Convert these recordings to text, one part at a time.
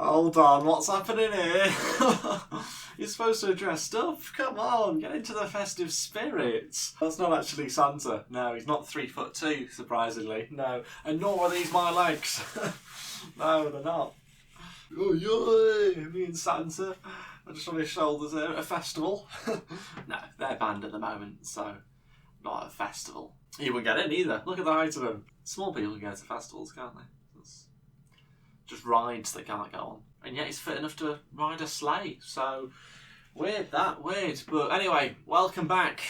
Hold on, what's happening here? You're supposed to have dressed up. Come on, get into the festive spirit. That's not actually Santa. No, he's not 3'2", surprisingly. No, and nor are these my legs. No, they're not. Oh, yeah, me and Santa are just on his shoulders at a festival. No, they're banned at the moment, so not at a festival. He wouldn't get in either. Look at the height of him. Small people can go to festivals, can't they? It's just rides they can't go on. And yet he's fit enough to ride a sleigh. So, weird. But anyway, welcome back.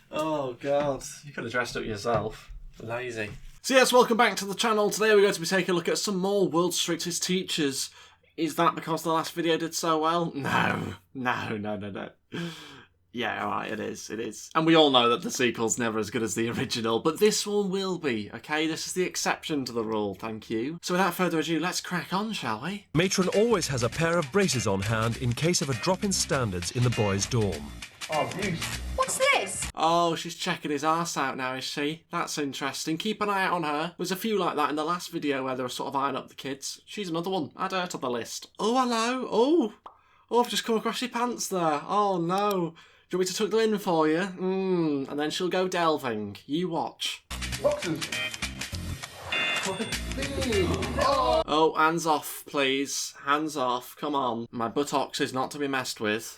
Oh, God. You could have dressed up yourself. Lazy. So yes, welcome back to the channel. Today we're going to be taking a look at some more World's Strictest Teachers. Is that because the last video did so well? No. Yeah, alright, it is. And we all know that the sequel's never as good as the original, but this one will be, okay? This is the exception to the rule, thank you. So without further ado, let's crack on, shall we? Matron always has a pair of braces on hand in case of a drop in standards in the boys' dorm. Oh, views. What's this? Oh, she's checking his arse out now, is she? That's interesting. Keep an eye out on her. There's a few like that in the last video where they were sort of eyeing up the kids. She's another one. Add her to the list. Oh, hello. Oh, I've just come across your pants there. Oh, no. Do you want me to tuck them in for you? And then she'll go delving. You watch. Boxers. Oh, hands off, please. Hands off. Come on. My buttocks is not to be messed with.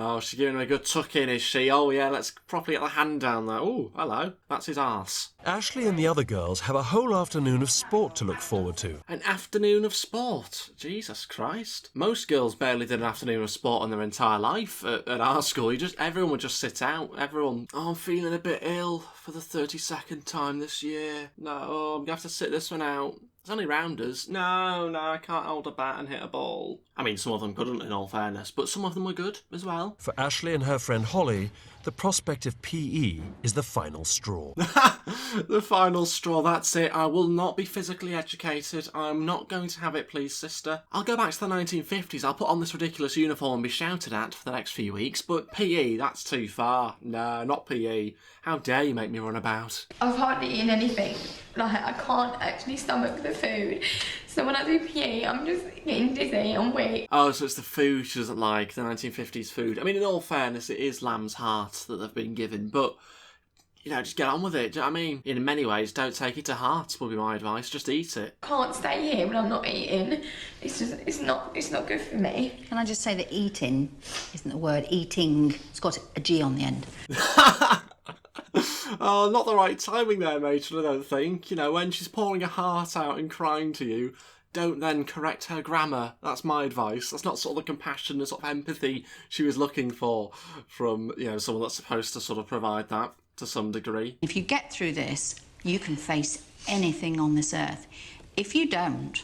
Oh, she's giving him a good tuck in, is she? Oh, yeah, let's properly get the hand down there. Oh, hello. That's his arse. Ashley and the other girls have a whole afternoon of sport to look forward to. An afternoon of sport? Jesus Christ. Most girls barely did an afternoon of sport in their entire life at our school. Everyone would just sit out. Everyone. Oh, I'm feeling a bit ill for the 32nd time this year. No, I'm going to have to sit this one out. It's only rounders. No, I can't hold a bat and hit a ball. I mean, some of them couldn't, in all fairness, but some of them were good as well. For Ashley and her friend Holly, the prospect of PE is the final straw. The final straw, that's it. I will not be physically educated. I'm not going to have it, please, sister. I'll go back to the 1950s. I'll put on this ridiculous uniform and be shouted at for the next few weeks, but PE, that's too far. No, not PE. How dare you make me run about? I've hardly eaten anything. Like, I can't actually stomach the food. So when I do PE, I'm just getting dizzy and weak. Oh, so it's the food she doesn't like, the 1950s food. I mean, in all fairness, it is lamb's heart that they've been given, but, you know, just get on with it. Do you know what I mean? In many ways, don't take it to heart, would be my advice. Just eat it. Can't stay here when I'm not eating. It's not good for me. Can I just say that eating isn't the word eating. It's got a G on the end. Oh, not the right timing there, matron, I don't think. You know, when she's pouring her heart out and crying to you, don't then correct her grammar. That's my advice. That's not sort of the compassion, the sort of empathy she was looking for from, you know, someone that's supposed to sort of provide that to some degree. If you get through this, you can face anything on this earth. If you don't,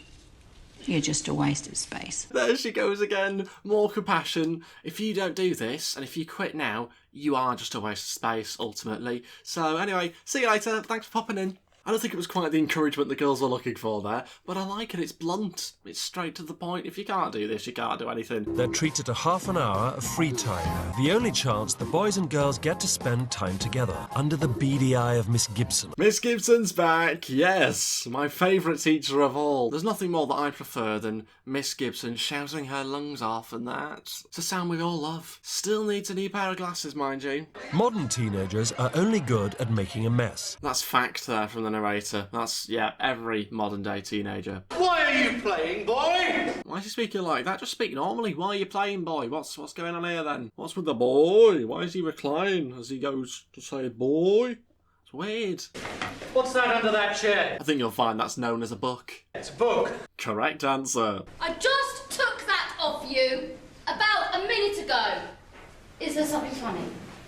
you're just a waste of space. There she goes again. More compassion. If you don't do this, and if you quit now, you are just a waste of space, ultimately. So anyway, see you later. Thanks for popping in. I don't think it was quite the encouragement the girls were looking for there, but I like it. It's blunt. It's straight to the point. If you can't do this, you can't do anything. They're treated to half an hour of free time, the only chance the boys and girls get to spend time together, under the beady eye of Miss Gibson. Miss Gibson's back, yes, my favourite teacher of all. There's nothing more that I prefer than Miss Gibson shouting her lungs off, and that's a sound we all love. Still needs a new pair of glasses, mind you. Modern teenagers are only good at making a mess. That's fact there from the narrator. That's, yeah, every modern day teenager. Why are you playing, boy? Why is he speaking like that? Just speak normally. Why are you playing, boy? What's going on here then? What's with the boy? Why is he recline as he goes to say boy? It's weird. What's that under that chair? I think you'll find that's known as a book. It's a book. Correct answer. I just took that off you about a minute ago. Is there something funny?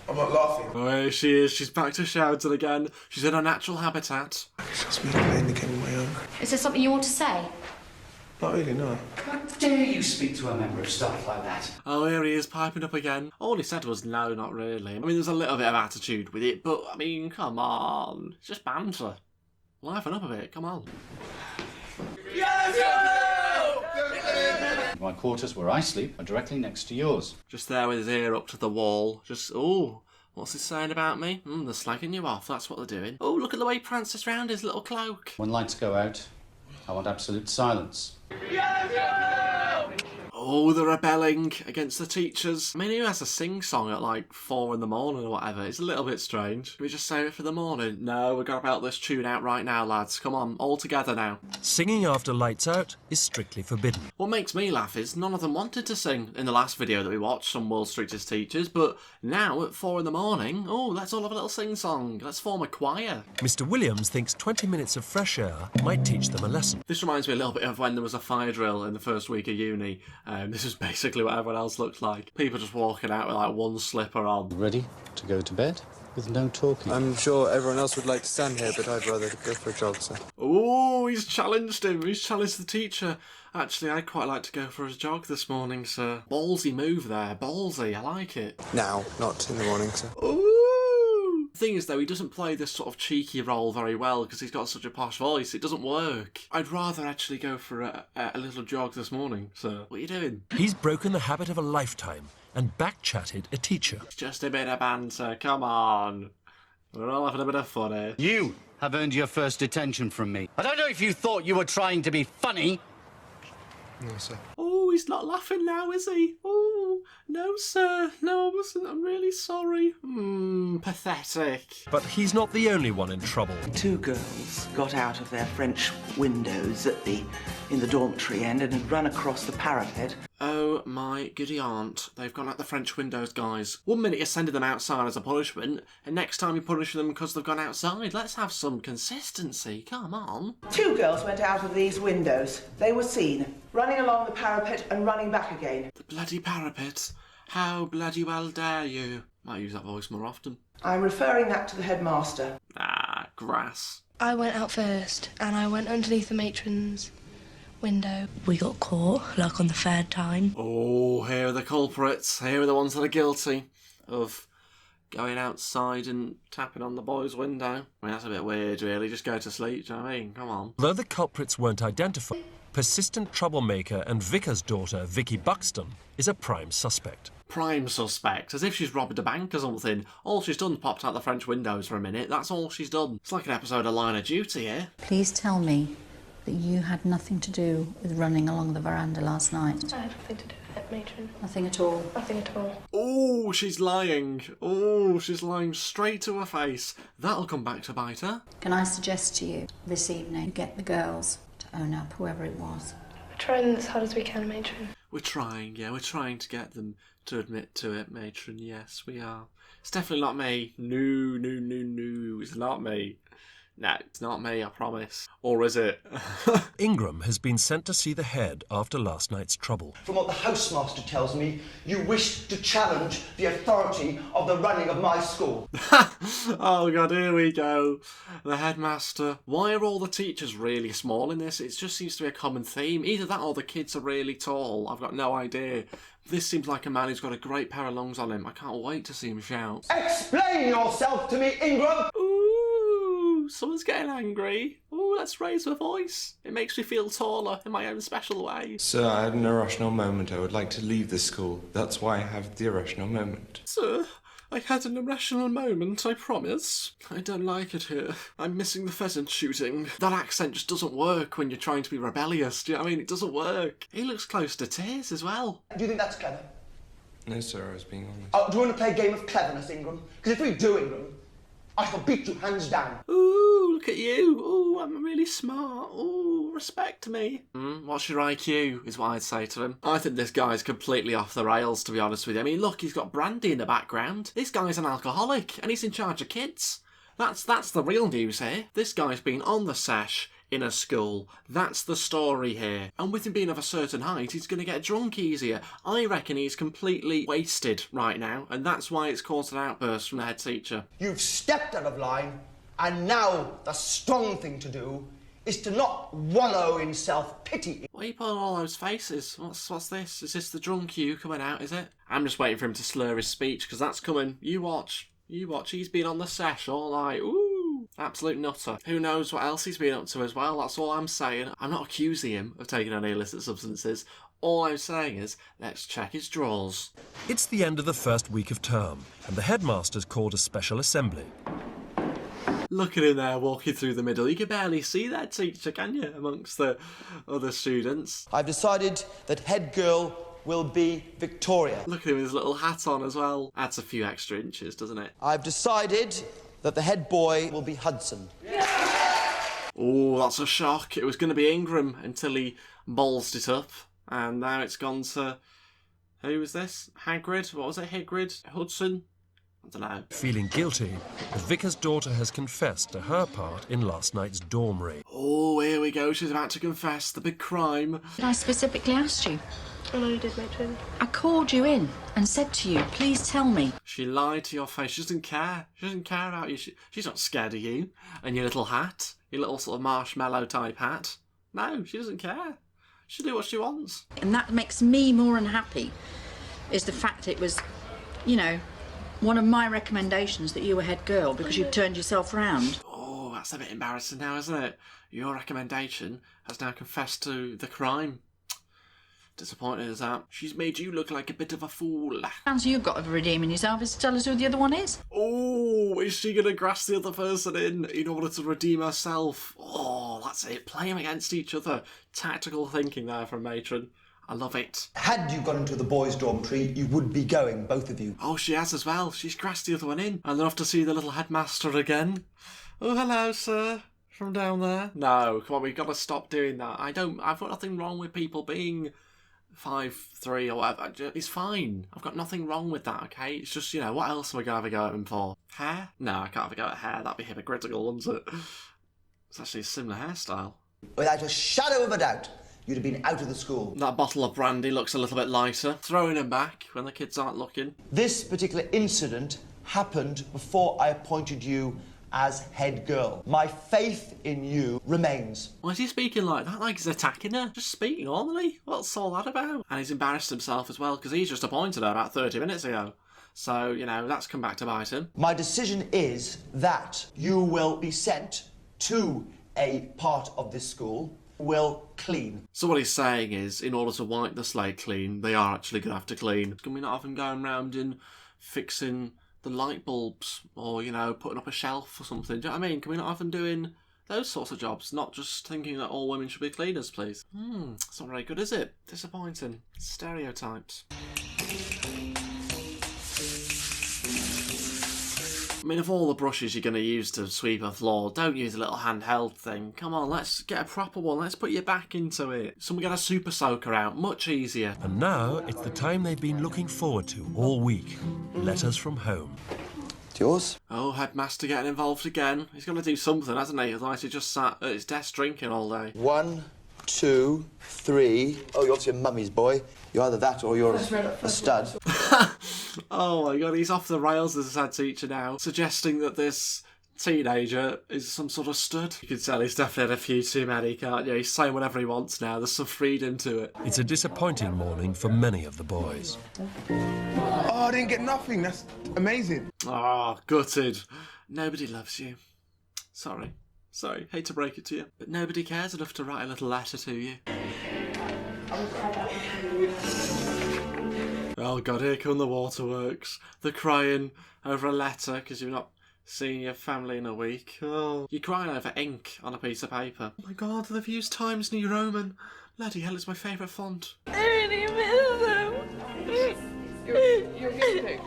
I'm not laughing. Oh, here she is. She's back to shouting again. She's in her natural habitat. It's just me playing the game on my own. Is there something you want to say? Not really, no. How dare you speak to a member of staff like that? Oh, here he is, piping up again. All he said was no, not really. I mean, there's a little bit of attitude with it, but, I mean, come on. It's just banter. Liven up a bit, come on. My quarters where I sleep are directly next to yours. Just there with his ear up to the wall. Just, ooh, what's this saying about me? They're slagging you off, that's what they're doing. Oh, look at the way he prances round his little cloak. When lights go out, I want absolute silence. Oh, they're rebelling against the teachers. I mean, who has a sing-song at like 4 in the morning or whatever? It's a little bit strange. Can we just save it for the morning? No, we're going to belt this tune out right now, lads. Come on, all together now. Singing after lights out is strictly forbidden. What makes me laugh is none of them wanted to sing in the last video that we watched, some World's Strictest Teachers, but now at 4 in the morning, oh, let's all have a little sing-song. Let's form a choir. Mr. Williams thinks 20 minutes of fresh air might teach them a lesson. This reminds me a little bit of when there was a fire drill in the first week of uni. This is basically what everyone else looks like. People just walking out with like one slipper on. Ready to go to bed? With no talking. I'm sure everyone else would like to stand here, but I'd rather go for a jog, sir. Oh, he's challenged him. He's challenged the teacher. Actually, I'd quite like to go for a jog this morning, sir. Ballsy move there. Ballsy. I like it. Now, not in the morning, sir. Ooh. The thing is, though, he doesn't play this sort of cheeky role very well because he's got such a posh voice. It doesn't work. I'd rather actually go for a little jog this morning, sir. What are you doing? He's broken the habit of a lifetime and back-chatted a teacher. It's just a bit of banter. Come on. We're all having a bit of fun here. You have earned your first detention from me. I don't know if you thought you were trying to be funny. No, sir. Oh, he's not laughing now, is he? Oh, no, sir. No, I wasn't. I'm really sorry. Pathetic. But he's not the only one in trouble. Two girls got out of their French windows in the dormitory end and had run across the parapet. Oh my goody aunt. They've gone out the French windows, guys. 1 minute you're sending them outside as a punishment, and next time you punish them because they've gone outside. Let's have some consistency. Come on. Two girls went out of these windows. They were seen running along the parapet and running back again. The bloody parapet. How bloody well dare you. Might use that voice more often. I'm referring that to the headmaster. Ah, grass. I went out first, and I went underneath the matron's window. We got caught, like on the third time. Oh, here are the culprits. Here are the ones that are guilty of going outside and tapping on the boy's window. I mean, that's a bit weird, really. Just go to sleep, do you know what I mean? Come on. Though the culprits weren't identified, persistent troublemaker and vicar's daughter, Vicky Buxton, is a prime suspect. Prime suspect, as if she's robbed a bank or something. All she's done is popped out the French windows for a minute. That's all she's done. It's like an episode of Line of Duty here. Please tell me that you had nothing to do with running along the veranda last night. I had nothing to do with it, matron. Nothing at all. Nothing at all. Oh, she's lying. Oh, she's lying straight to her face. That'll come back to bite her. Can I suggest to you this evening you get the girls to own up, whoever it was? We're trying as hard as we can, matron. We're trying to get them to admit to it, matron. Yes, we are. It's definitely not me. No, it's not me. No, it's not me, I promise. Or is it? Ingram has been sent to see the head after last night's trouble. From what the housemaster tells me, you wish to challenge the authority of the running of my school. Oh God, here we go. The headmaster. Why are all the teachers really small in this? It just seems to be a common theme. Either that or the kids are really tall. I've got no idea. This seems like a man who's got a great pair of lungs on him. I can't wait to see him shout. Explain yourself to me, Ingram! Ooh, someone's getting angry. Ooh, let's raise the voice. It makes me feel taller in my own special way. Sir, I had an irrational moment. I would like to leave the school. That's why I have the irrational moment. Sir, I had an irrational moment, I promise. I don't like it here. I'm missing the pheasant shooting. That accent just doesn't work when you're trying to be rebellious. Do you know what I mean? It doesn't work. He looks close to tears as well. Do you think that's clever? No, sir, I was being honest. Oh, do you want to play a game of cleverness, Ingram? Because if we do, Ingram, I shall beat you hands down. Ooh, look at you. Ooh, I'm really smart. Ooh, respect me. What's your IQ, is what I'd say to him. I think this guy's completely off the rails, to be honest with you. I mean, look, he's got brandy in the background. This guy's an alcoholic, and he's in charge of kids. That's the real news here. This guy's been on the sesh in a school. That's the story here. And with him being of a certain height, he's going to get drunk easier. I reckon he's completely wasted right now, and that's why it's caused an outburst from the head teacher. You've stepped out of line, and now the strong thing to do is to not wallow in self-pity. What are you pulling all those faces? What's this? Is this the drunk you coming out, is it? I'm just waiting for him to slur his speech, because that's coming. You watch. He's been on the sesh all night. Ooh, absolute nutter. Who knows what else he's been up to as well, that's all I'm saying. I'm not accusing him of taking any illicit substances. All I'm saying is, let's check his drawers. It's the end of the first week of term, and the headmaster's called a special assembly. Look at him there walking through the middle. You can barely see that teacher, can you, amongst the other students? I've decided that head girl will be Victoria. Look at him with his little hat on as well. Adds a few extra inches, doesn't it? I've decided that the head boy will be Hudson. Oh, that's a shock. It was going to be Ingram until he ballsed it up. And now it's gone to... Who was this? Hagrid? What was it? Hagrid? Hudson? I don't know. Feeling guilty, the vicar's daughter has confessed to her part in last night's dorm raid. Oh, here we go. She's about to confess the big crime. I specifically asked you. I know you did, matron. I called you in and said to you, please tell me. She lied to your face. She doesn't care. She doesn't care about you. She's not scared of you and your little hat. Your little sort of marshmallow type hat. No, she doesn't care. She'll do what she wants. And that makes me more unhappy, is the fact it was, you know, one of my recommendations that you were head girl because you turned yourself round. Oh, that's a bit embarrassing now, isn't it? Your recommendation has now confessed to the crime. Disappointed as that. She's made you look like a bit of a fool. Sounds you've got to redeeming yourself is to tell us who the other one is. Oh, is she going to grass the other person in order to redeem herself? Oh, that's it. Play them against each other. Tactical thinking there from Matron. I love it. Had you gone into the boys' dormitory, you would be going, both of you. Oh, she has as well. She's grassed the other one in. And they're off to see the little headmaster again. Oh, hello, sir. From down there. No, come on, we've got to stop doing that. I've got nothing wrong with people being 5'3" or whatever. It's fine. I've got nothing wrong with that, okay? It's just, you know, what else am I going to have a go at him for? Hair? No, I can't have a go at hair. That'd be hypocritical, wouldn't it? It's actually a similar hairstyle. Without a shadow of a doubt, you'd have been out of the school. That bottle of brandy looks a little bit lighter. Throwing him back when the kids aren't looking. This particular incident happened before I appointed you as head girl. My faith in you remains. Why is he speaking like that? Like he's attacking her? Just speaking normally? What's all that about? And he's embarrassed himself as well because he's just appointed her about 30 minutes ago. So, you know, that's come back to bite him. My decision is that you will be sent to a part of this school will clean. So what he's saying is, in order to wipe the slate clean, they are actually going to have to clean. Can we not have them going round and fixing the light bulbs or, you know, putting up a shelf or something? Do you know what I mean? Can we not have them doing those sorts of jobs, not just thinking that all women should be cleaners, please? It's not very good, is it? Disappointing. Stereotypes. I mean, of all the brushes you're going to use to sweep a floor, don't use a little handheld thing. Come on, let's get a proper one. Let's put your back into it. Someone get a super soaker out. Much easier. And now it's the time they've been looking forward to all week. Letters from home. It's yours. Oh, headmaster getting involved again. He's got to do something, hasn't he? Otherwise he just sat at his desk drinking all day. 1, 2, 3. Oh, you're obviously a mummy's boy. You're either that or you're a stud. Oh my god, he's off the rails as a head teacher now, suggesting that this teenager is some sort of stud. You can tell he's definitely had a few too many, can't you? He's saying whatever he wants now. There's some freedom to it. It's a disappointing morning for many of the boys. Oh, I didn't get nothing. That's amazing. Oh, gutted. Nobody loves you. Sorry, hate to break it to you, but nobody cares enough to write a little letter to you. Oh god, here come the waterworks. They're crying over a letter because you've not seen your family in a week. Oh, you're crying over ink on a piece of paper. Oh my god, they've used Times New Roman. Bloody hell, it's my favourite font. I really miss them. You're getting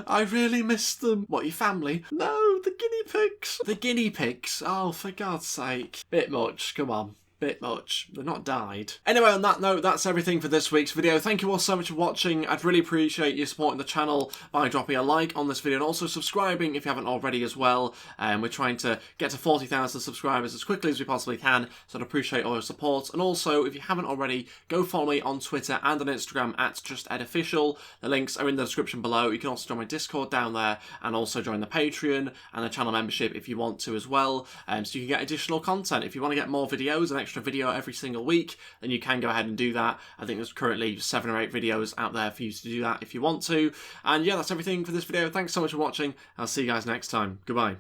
I really miss them. What, your family? No, the guinea pigs. The guinea pigs? Oh, for God's sake. Bit much, come on. Bit much. They're not died. Anyway, on that note, that's everything for this week's video. Thank you all so much for watching. I'd really appreciate you supporting the channel by dropping a like on this video and also subscribing if you haven't already as well. We're trying to get to 40,000 subscribers as quickly as we possibly can, so I'd appreciate all your support. And also, if you haven't already, go follow me on Twitter and on Instagram at JustEdOfficial. The links are in the description below. You can also join my Discord down there and also join the Patreon and the channel membership if you want to as well. So you can get additional content. If you want to get more videos, an extra video every single week, then you can go ahead and do that. I think there's currently 7 or 8 videos out there for you to do that if you want to. And yeah, that's everything for this video. Thanks so much for watching. I'll see you guys next time. Goodbye.